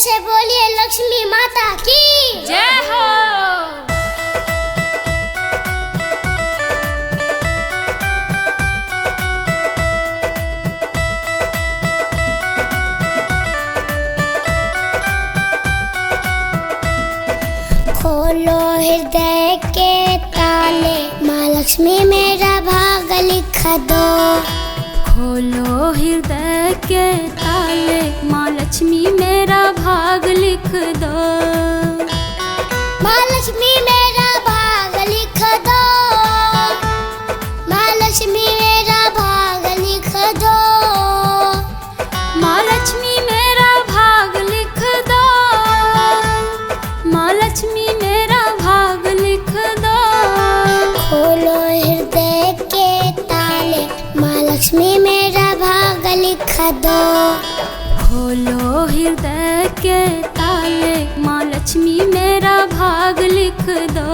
से बोलिए लक्ष्मी माता की जय हो। खोलो हृदय के ताले, माँ लक्ष्मी मेरा भाग लिख दो। खोलो हृदय के ताले, माँ लक्ष्मी मेरा भाग लिख दो। माँ लक्ष्मी मेरा भाग लिख दो। माँ लक्ष्मी मेरा भाग लिख दो। माँ लक्ष्मी मेरा भाग लिख दो। माँ लक्ष्मी मेरा भाग लिख दो। खोलो हृदय के ताले, माँ लक्ष्मी मेरा भाग लिख दो। खोलो हृदय के ताले, माँ लक्ष्मी मेरा भाग लिख दो।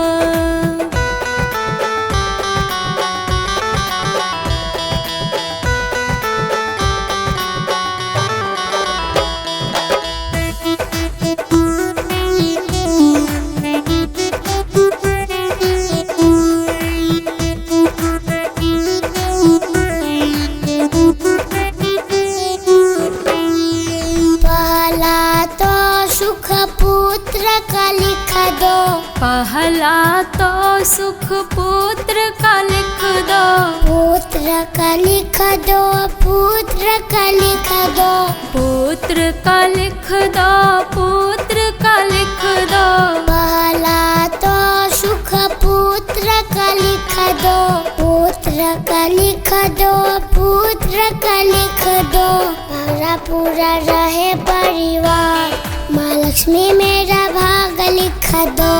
पहला तो सुख पुत्र का लिख दो। पहला तो सुख पुत्र का लिख दो। पुत्र का लिख दो। पुत्र का लिख दो। पुत्र का लिख दो। पुत्र का लिख दो। पहला तो सुख पुत्र का लिख दो। पुत्र का लिख दो। पुत्र का लिख दो। भरा पूरा रहे परिवार, माँ लक्ष्मी मेरा भाग लिख दो।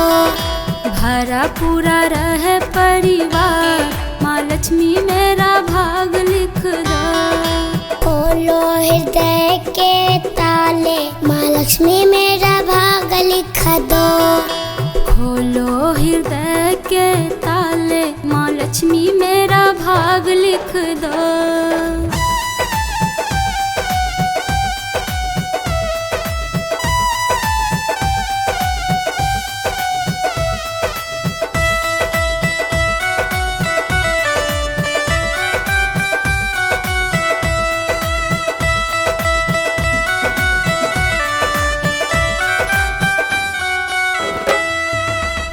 भरा पूरा रहे परिवार, माँ लक्ष्मी मेरा भाग लिख दो। खोलो हृदय के ताले, माँ लक्ष्मी मेरा भाग लिख दो। खोलो हृदय के ताले, माँ लक्ष्मी मेरा भाग लिख दो।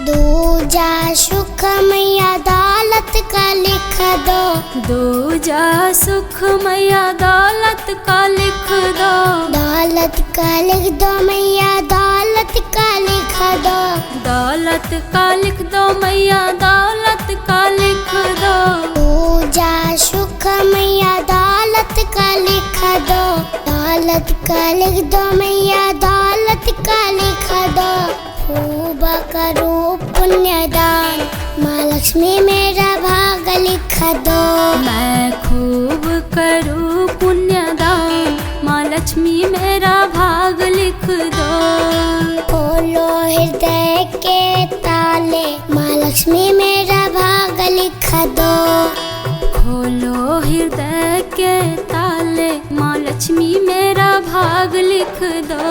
दूजा सुख मैया दौलत का लिख दो। दूजा सुख मैया दौलत का लिख दो। दौलत का लिख दो मैया, दौलत का लिख दो। दौलत का लिख दो मैया, दौलत का लिख दो। दूजा सुख मैया दौलत का लिख दो। दौलत का लिख दो मैया, दौलत का लिख दो। खूब करो पुण्यदान, माँ लक्ष्मी मेरा भाग लिख दो। मैं खूब करूँ पुण्यदान, माँ लक्ष्मी मेरा भाग लिख दो। खोलो हृदय के ताले, माँ लक्ष्मी मेरा भाग लिख दो। खोलो हृदय के ताले, माँ लक्ष्मी मेरा भाग लिख दो।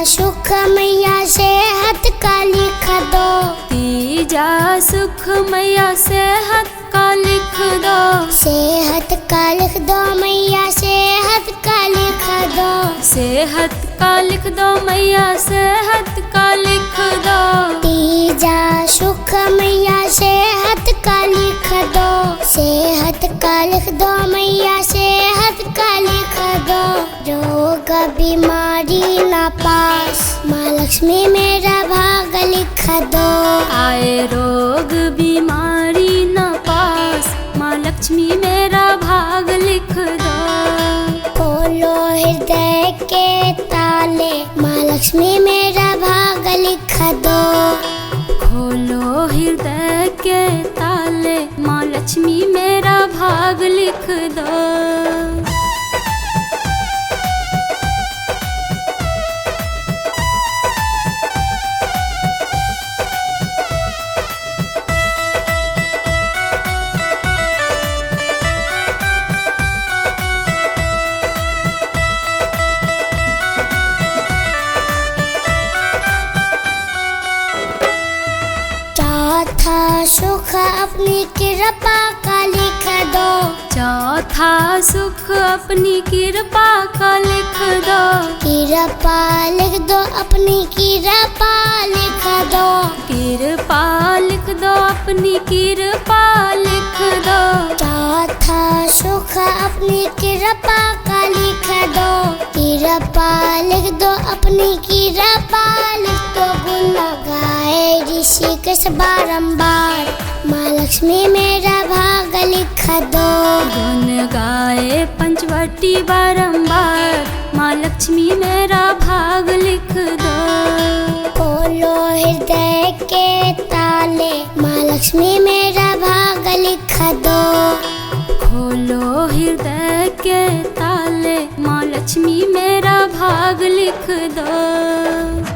सुख मैया सेहत का लिख दो। तीजा सुख मैया सेहत का लिख दो। सेहत का लिख दो मैया, सेहत का लिख दो। सेहत का लिख दो मैया, सेहत का लिख दो। तीजा सुख मैया सेहत का लिख दो। सेहत का लिख दो मैया, सेहत का लिख दो। रोग बीमारी ना पास, माँ लक्ष्मी मेरा भाग लिख दो। आए रोग बीमारी न पास, माँ लक्ष्मी मेरा भाग लिख दो। खोलो हृदय के ताले, माँ लक्ष्मी मेरा भाग लिख दो। खोलो हृदय के ताले, माँ लक्ष्मी मेरा भाग लिख दो। चौथा सुख अपनी कृपा का लिख दो। चौथा सुख अपनी कृपा का लिख दो। कृपा लिख दो, अपनी कृपा लिख दो। कृपा लिख दो, अपनी कृपा लिख दो। चौथा सुख अपनी कृपा का लिख दो। कृपा लिख दो, अपनी कृपा लिख दो। गुण गाए ऋषिकेश बारंबार, माँ लक्ष्मी मेरा भाग लिख दो। गुण गाए पंचवटी बारंबार, माँ लक्ष्मी मेरा भाग लिख दो। खोलो हृदय के ताले, माँ लक्ष्मी मेरा भाग लिख दो। खोलो हृदय के ताले, माँ लक्ष्मी मेरा भाग लिख दो।